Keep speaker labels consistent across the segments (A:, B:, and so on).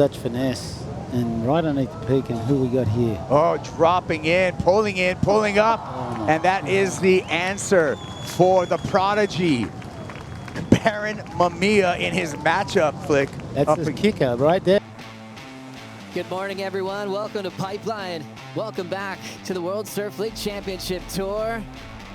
A: Such finesse. And right underneath the peak, and who we got here?
B: Oh, dropping in, pulling up. And that is the answer for the prodigy, Baron Mamiya, in his matchup flick.
A: That's the kicker right there.
C: Good morning, everyone. Welcome to Pipeline. Welcome back to the World Surf League Championship Tour.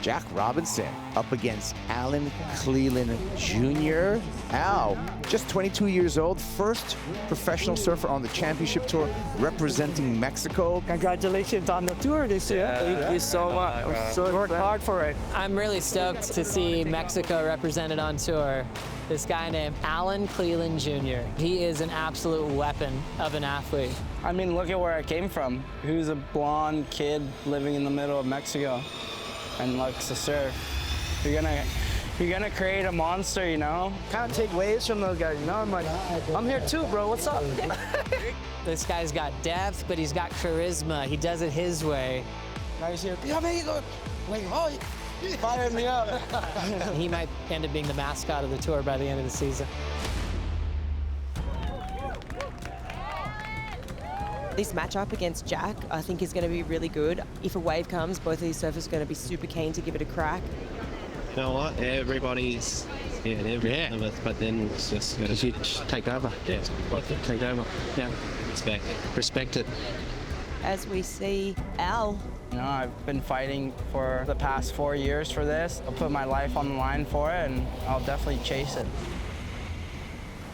B: Jack Robinson up against Alan Cleland Jr. Al, just 22 years old, first professional surfer on the championship tour representing Mexico.
D: Congratulations on the tour this year. Thank you so much. Worked hard for it.
C: I'm really stoked to see Mexico represented on tour. This guy named Alan Cleland Jr. He is an absolute weapon of an athlete.
D: I mean, look at where I came from. He was a blonde kid living in the middle of Mexico and likes to surf. You're gonna create a monster, you know? Kind of take waves from those guys, you know? I'm like, I'm here too, bro, what's up?
C: This guy's got depth, but he's got charisma. He does it his way.
D: Now he's here, like, oh, fire me up.
C: He might end up being the mascot of the tour by the end of the season.
E: This matchup against Jack, I think, is going to be really good. If a wave comes, both of these surfers are going to be super keen to give it a crack.
F: You know what? Everybody's every of us, but then it's just got to take over. Yeah, take over. Yeah, respect it.
E: As we see Al.
D: You know, I've been fighting for the past 4 years for this. I'll put my life on the line for it, and I'll definitely chase it.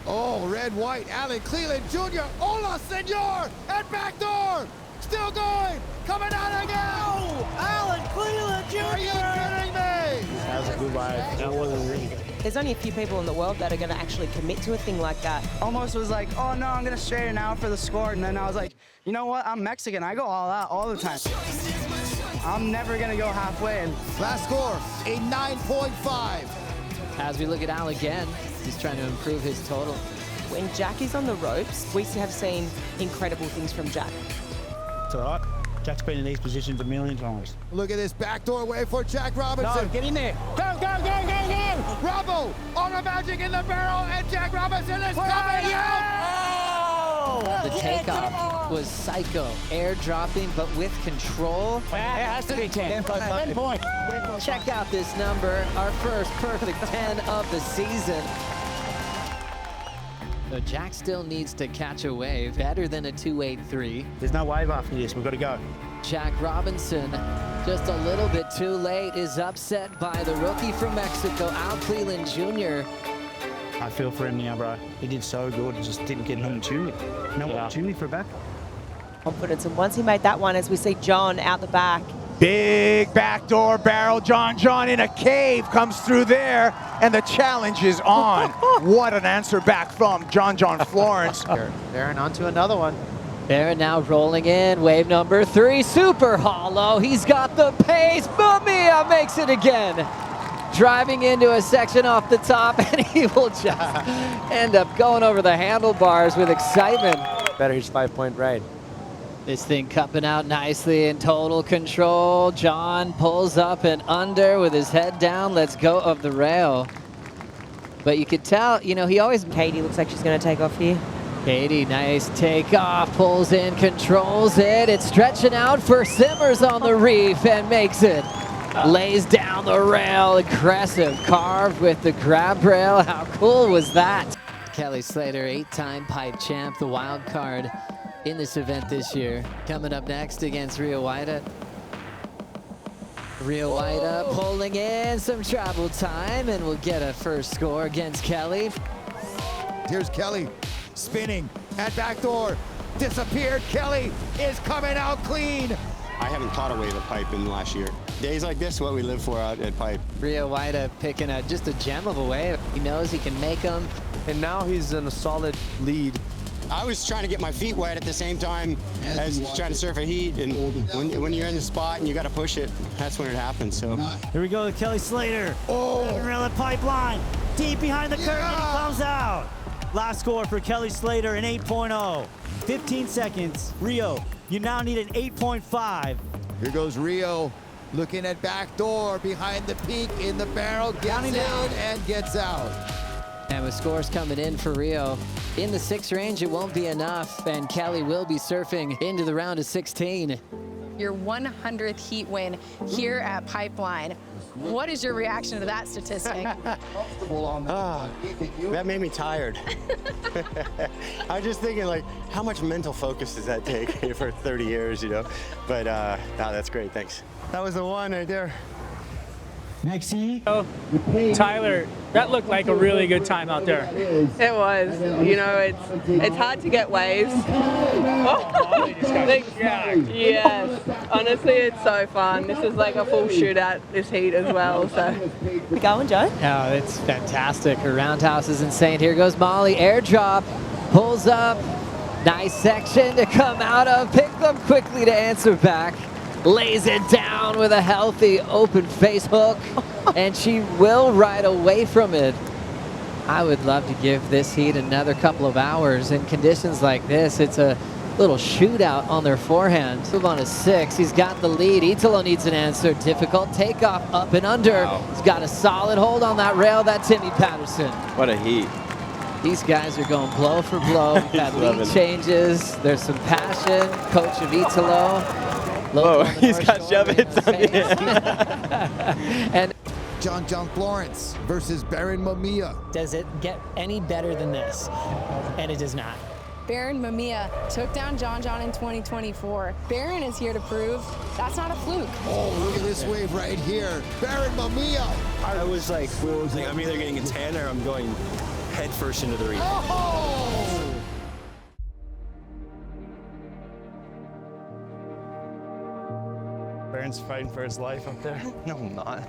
B: Oh, red, white, Alan Cleland Jr. Hola, senor! And backdoor! Still going! Coming out again! Oh, Alan Cleland Jr. Are you kidding me?
A: That was a good wave. That wasn't
E: There's only a few people in the world that are going to actually commit to a thing like that.
D: Almost was like, oh no, I'm going to straighten out for the score. And then I was like, you know what? I'm Mexican. I go all out all the time. I'm never going to go halfway. And
B: last score, a 9.5.
C: As we look at Al again, he's trying to improve his total.
E: When Jack is on the ropes, we have seen incredible things from Jack.
A: It's all right. Jack's been in these positions a million times.
B: Look at this backdoor wave for Jack Robinson.
A: No, get in there.
B: Go! Robbo on the magic in the barrel, and Jack Robinson is coming out!
C: The takeoff was psycho. Air dropping, but with control.
A: It has to be 10. 10 points.
C: Check out this number, our first perfect 10 of the season. So Jack still needs to catch a wave, better than a 2.83.
A: There's no wave after this. We've got to go.
C: Jack Robinson, just a little bit too late, is upset by the rookie from Mexico, Al Cleland Jr.
A: I feel for him now, bro. He did so good. He just didn't get an opportunity. No opportunity for a back.
E: Confidence. And once he made that one, as we see John out the back.
B: Big backdoor barrel. John in a cave comes through there, and the challenge is on. What an answer back from John Florence.
G: Baron onto another one.
C: Baron now rolling in, wave number 3, super hollow. He's got the pace. Mamiya makes it again. Driving into a section off the top, and he will just end up going over the handlebars with excitement.
G: Better his 5-point ride.
C: This thing cupping out nicely in total control. John pulls up and under with his head down. Let's go of the rail. But you could tell, you know, he always...
E: Katie looks like she's going to take off here.
C: Katie, nice takeoff, pulls in, controls it. It's stretching out for Simmers on the reef and makes it. Lays down the rail, aggressive carve with the grab rail. How cool was that? Kelly Slater, 8-time pipe champ, the wild card in this event this year. Coming up next against Rio White. Rio White pulling in some travel time, and we'll get a first score against Kelly.
B: Here's Kelly spinning at backdoor. Disappeared. Kelly is coming out clean.
H: I haven't caught a wave at Pipe in the last year. Days like this, what we live for out at Pipe.
C: Rio White picking just a gem of a wave. He knows he can make them.
G: And now he's in a solid lead.
H: I was trying to get my feet wet at the same time as trying to surf a heat, and when you're in the spot and you got to push it, that's when it happens. So
I: here we go with Kelly Slater. Relive pipeline, deep behind the curtain, and he comes out. Last score for Kelly Slater, an 8.0. 15 seconds. Rio, you now need an 8.5.
B: Here goes Rio, looking at backdoor behind the peak in the barrel, gets in and gets out.
C: And with scores coming in for Rio, in the 6 range, it won't be enough. And Kelly will be surfing into the round of 16.
J: Your 100th heat win here at Pipeline. What is your reaction to that statistic?
H: That made me tired. I was just thinking, like, how much mental focus does that take for 30 years, you know? But no, that's great, thanks. That was the one right there.
I: Next heat.
K: Oh, Tyler, that looked like a really good time out there.
L: It was. You know, it's hard to get waves. Oh, yes. Honestly, it's so fun. This is like a full shootout this heat as well. So.
E: We going, Joe?
C: Oh, it's fantastic. Her roundhouse is insane. Here goes Molly. Airdrop. Pulls up. Nice section to come out of. Pick them quickly to answer back. Lays it down with a healthy open face hook, and she will ride away from it. I would love to give this heat another couple of hours. In conditions like this, it's a little shootout on their forehand. Move on to 6. He's got the lead. Italo needs an answer. Difficult takeoff up and under. Wow. He's got a solid hold on that rail. That's Timmy Patterson.
F: What a heat.
C: These guys are going blow for blow. Got lead changes. There's some passion. Coach of Italo.
F: Whoa, he's got shove-its on the
C: And
B: John Florence versus Baron Mamiya.
M: Does it get any better than this? And it does not.
J: Baron Mamiya took down John in 2024. Baron is here to prove that's not a fluke.
B: Oh, look at this wave right here. Baron Mamiya.
F: I was like, I'm either getting a 10 or I'm going head first into the reef.
B: Oh!
A: Baron's fighting for his life up there.
F: No, I'm not.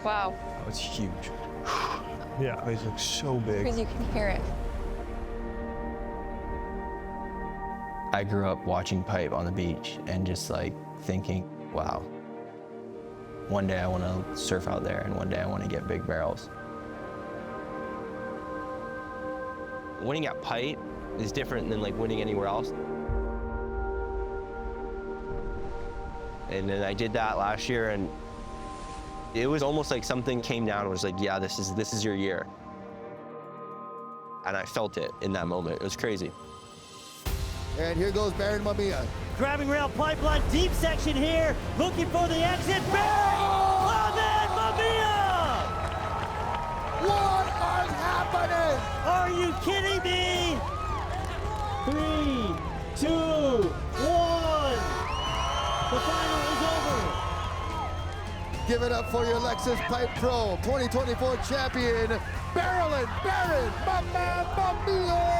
J: Wow.
F: That was huge.
A: Yeah.
F: It looks so big.
J: Because you can hear it.
N: I grew up watching pipe on the beach and just like thinking, wow, one day I want to surf out there and one day I want to get big barrels. Winning at pipe is different than like winning anywhere else. And then I did that last year, and it was almost like something came down and was like, yeah, this is your year. And I felt it in that moment. It was crazy.
B: And here goes Baron Mamiya.
I: Grabbing rail Pipeline, deep section here, looking for the exit. Baron! Oh, man, Mamiya!
B: What is happening?
I: Are you kidding me? 3, 2, 1. The final is over.
B: Give it up for your Lexus Pipe Pro 2024 champion, Baron Mamiya!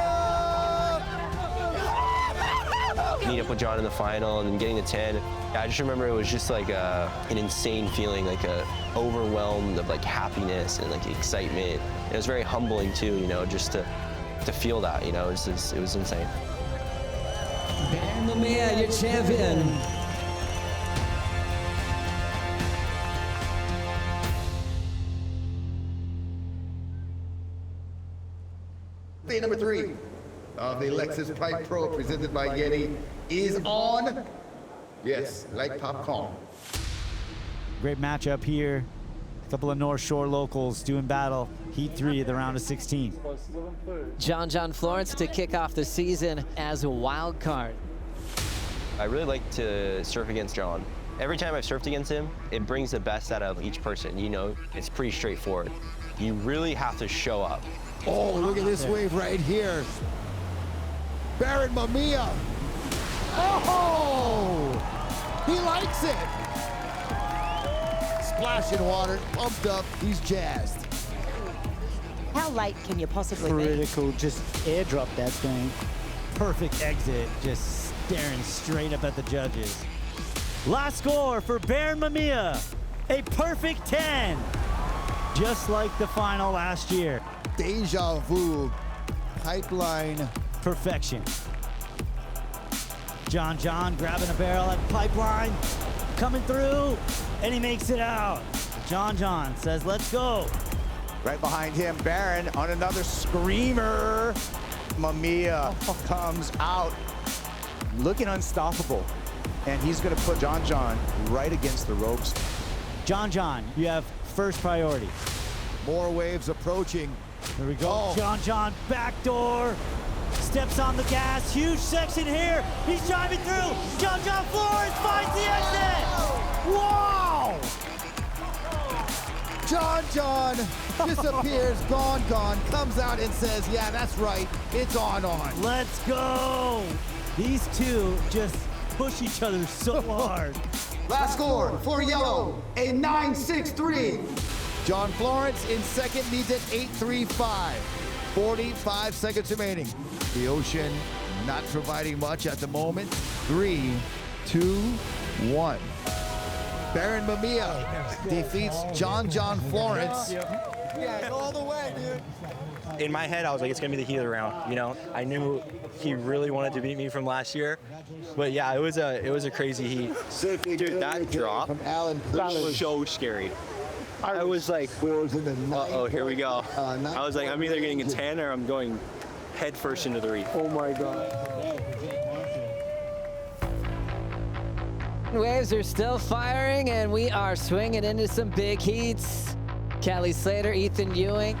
N: Meeting up with John in the final and then getting the 10. I just remember it was just like an insane feeling, like overwhelmed of like happiness and like excitement. It was very humbling too, you know, just to feel that, you know, it was insane.
C: Baron Mamiya, your champion.
B: Day number 3 of the Lexus Pipe Pro presented by Yeti is on. Yes, like popcorn.
I: Great matchup here. A couple of North Shore locals doing battle. Heat 3 of the round of 16.
C: John Florence to kick off the season as a wild card.
N: I really like to surf against John. Every time I've surfed against him, it brings the best out of each person. You know, it's pretty straightforward. You really have to show up.
B: Oh, look at this wave right here. Baron Mamiya. Oh, he likes it. Splashing water, pumped up, he's jazzed.
E: How late can you possibly be?
I: Critical, just airdrop that thing. Perfect exit, just staring straight up at the judges. Last score for Baron Mamiya, a perfect 10. Just like the final last year.
B: Deja vu, Pipeline.
I: Perfection. John grabbing a barrel at Pipeline, coming through, and he makes it out. John says, let's go.
B: Right behind him, Baron on another screamer. Mamiya comes out looking unstoppable, and he's gonna put John right against the ropes.
I: John, you have first priority.
B: More waves approaching.
I: Here we go. John backdoor. Steps on the gas. Huge section here. He's driving through. John Flores finds the exit. Wow!
B: John disappears, gone, comes out and says, yeah, that's right, it's on.
I: Let's go! These two just push each other so hard.
B: Last score for yellow, a 9.63. John Florence in second needs an 8.35. 45 seconds remaining. The Ocean not providing much at the moment. 3, 2, 1. Baron Mamiya defeats John Florence.
H: Yeah, all the way, dude. In my head, I was like, it's gonna be the heat of the round. You know, I knew he really wanted to beat me from last year, but yeah, it was a crazy heat. Dude, that drop was so scary. I was like, uh-oh, here we go. I was like, I'm either getting a 10 or I'm going head first into the reef. Oh my God.
C: Waves are still firing, and we are swinging into some big heats. Kelly Slater, Ethan Ewing.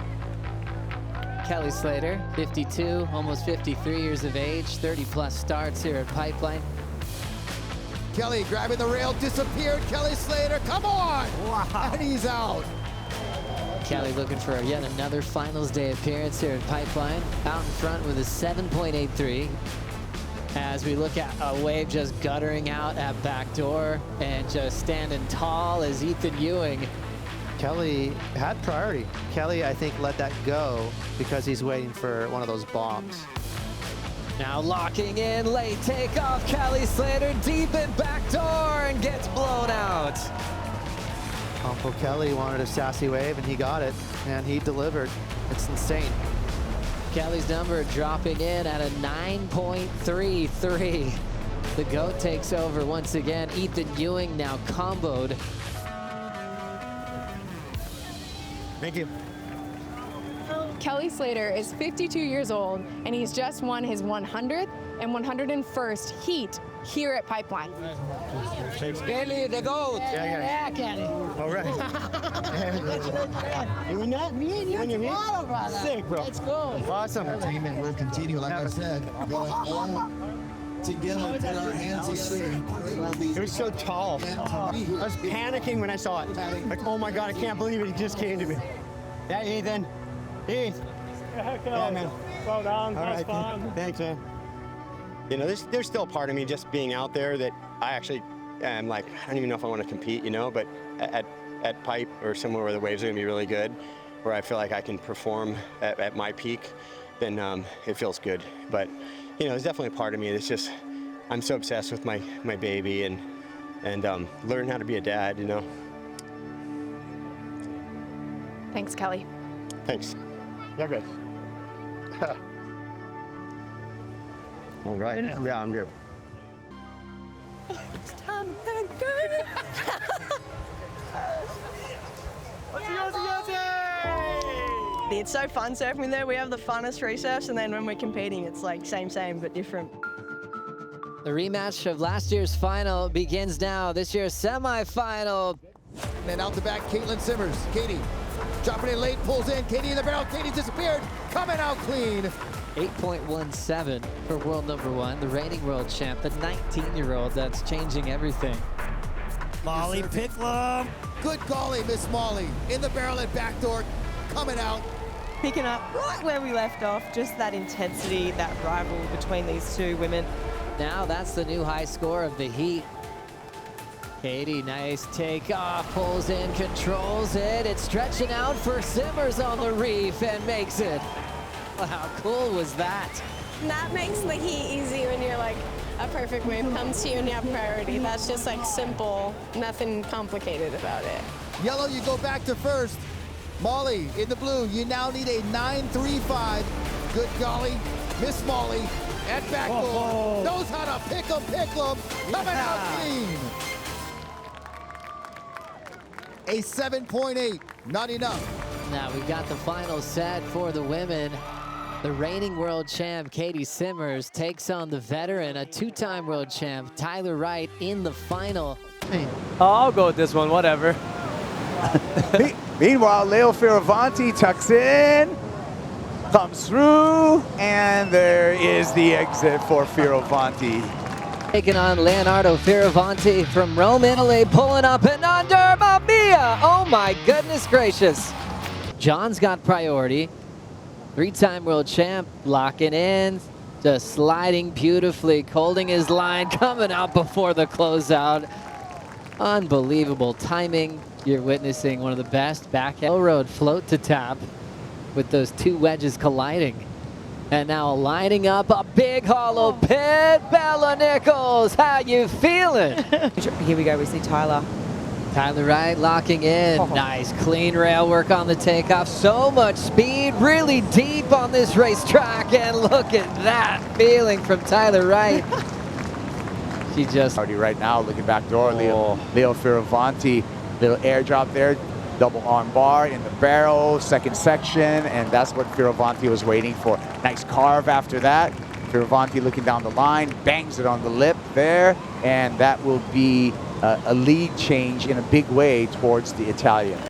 C: Kelly Slater, 52, almost 53 years of age, 30+ starts here at Pipeline.
B: Kelly grabbing the rail, disappeared. Kelly Slater, come on! Wow. And he's out.
C: Kelly looking for yet another finals day appearance here at Pipeline. Out in front with a 7.83. As we look at a wave just guttering out at backdoor and just standing tall as Ethan Ewing.
G: Kelly had priority. Kelly, I think, let that go because he's waiting for one of those bombs.
C: Now locking in, late takeoff, Kelly Slater deep in backdoor and gets blown out.
G: Uncle Kelly wanted a sassy wave and he got it, and he delivered. It's insane.
C: Kelly's number dropping in at a 9.33. The GOAT takes over once again. Ethan Ewing now comboed.
B: Thank you.
J: Kelly Slater is 52 years old, and he's just won his 100th and 101st heat here at Pipeline.
D: Kelly, the GOAT.
J: Yeah, Kelly.
H: All right.
M: You're not me and you tomorrow, brother.
H: Sick, bro.
M: Let's go.
H: Awesome.
B: Entertainment will continue, like I said, going on together, put our hands together.
H: It was so tall. I was panicking when I saw it. Like, oh my God, I can't believe it. It just came to me. Yeah, Ethan. Heath. Yeah, man.
K: Well done.
H: All right.
K: Fun.
H: Thanks, man. You know, there's still a part of me just being out there that I actually am like, I don't even know if I want to compete, you know, but at Pipe or somewhere where the waves are going to be really good, where I feel like I can perform at my peak, then it feels good. But, you know, there's definitely a part of me that's just, I'm so obsessed with my baby and learn how to be a dad, you know.
J: Thanks, Kelly.
H: Thanks. You're good. All right. Yeah, I'm good.
J: It's time to go.
L: It's so fun surfing there. We have the funnest resurfs, and then when we're competing, it's like same but different.
C: The rematch of last year's final begins now. This year's semifinal.
B: And then out the back, Caitlin Simmers. Katie dropping in late, pulls in. Katie in the barrel. Katie disappeared. Coming out clean.
C: 8.17 for world number 1, the reigning world champ, the 19-year-old that's changing everything.
I: Molly Picklum.
B: Good golly, Miss Molly. In the barrel at backdoor. Coming out.
E: Picking up right where we left off, just that intensity, that rival between these two women.
C: Now that's the new high score of the heat. Katie, nice takeoff, pulls in, controls it. It's stretching out for Simmers on the reef and makes it. Well, how cool was that?
O: That makes the heat easy when you're like, a perfect wave comes to you and you have priority. That's just like simple, nothing complicated about it.
B: Yellow, you go back to first. Molly in the blue, you now need a 9.35. Good golly, Miss Molly at backdoor. Knows how to pick 'em, coming out clean. A 7.8, not enough.
C: Now we've got the final set for the women. The reigning world champ, Katie Simmers, takes on the veteran, a 2-time world champ, Tyler Wright, in the final.
G: I'll go with this one, whatever.
P: Meanwhile, Leo Fioravanti tucks in. comes through, and there is the exit for Fioravanti.
C: Taking on Leonardo Fioravanti from Rome, Italy, pulling up and under. Mamma mia! Oh my goodness gracious. John's got priority. 3-time world champ, locking in, just sliding beautifully, holding his line, coming out before the closeout. Unbelievable timing. You're witnessing one of the best backhand road float to tap with those two wedges colliding. And now lining up a big hollow pit. Bella Nichols, how you feeling?
E: Here we go, we see Tyler.
C: Tyler Wright locking in. Nice clean rail work on the takeoff. So much speed, really deep on this racetrack. And look at that feeling from Tyler Wright. She just
P: already right now looking back door. Leo Fioravanti, little airdrop there. Double arm bar in the barrel, second section, and that's what Fioravanti was waiting for. Nice carve after that. Fioravanti looking down the line, bangs it on the lip there, and that will be a lead change in a big way towards the Italian.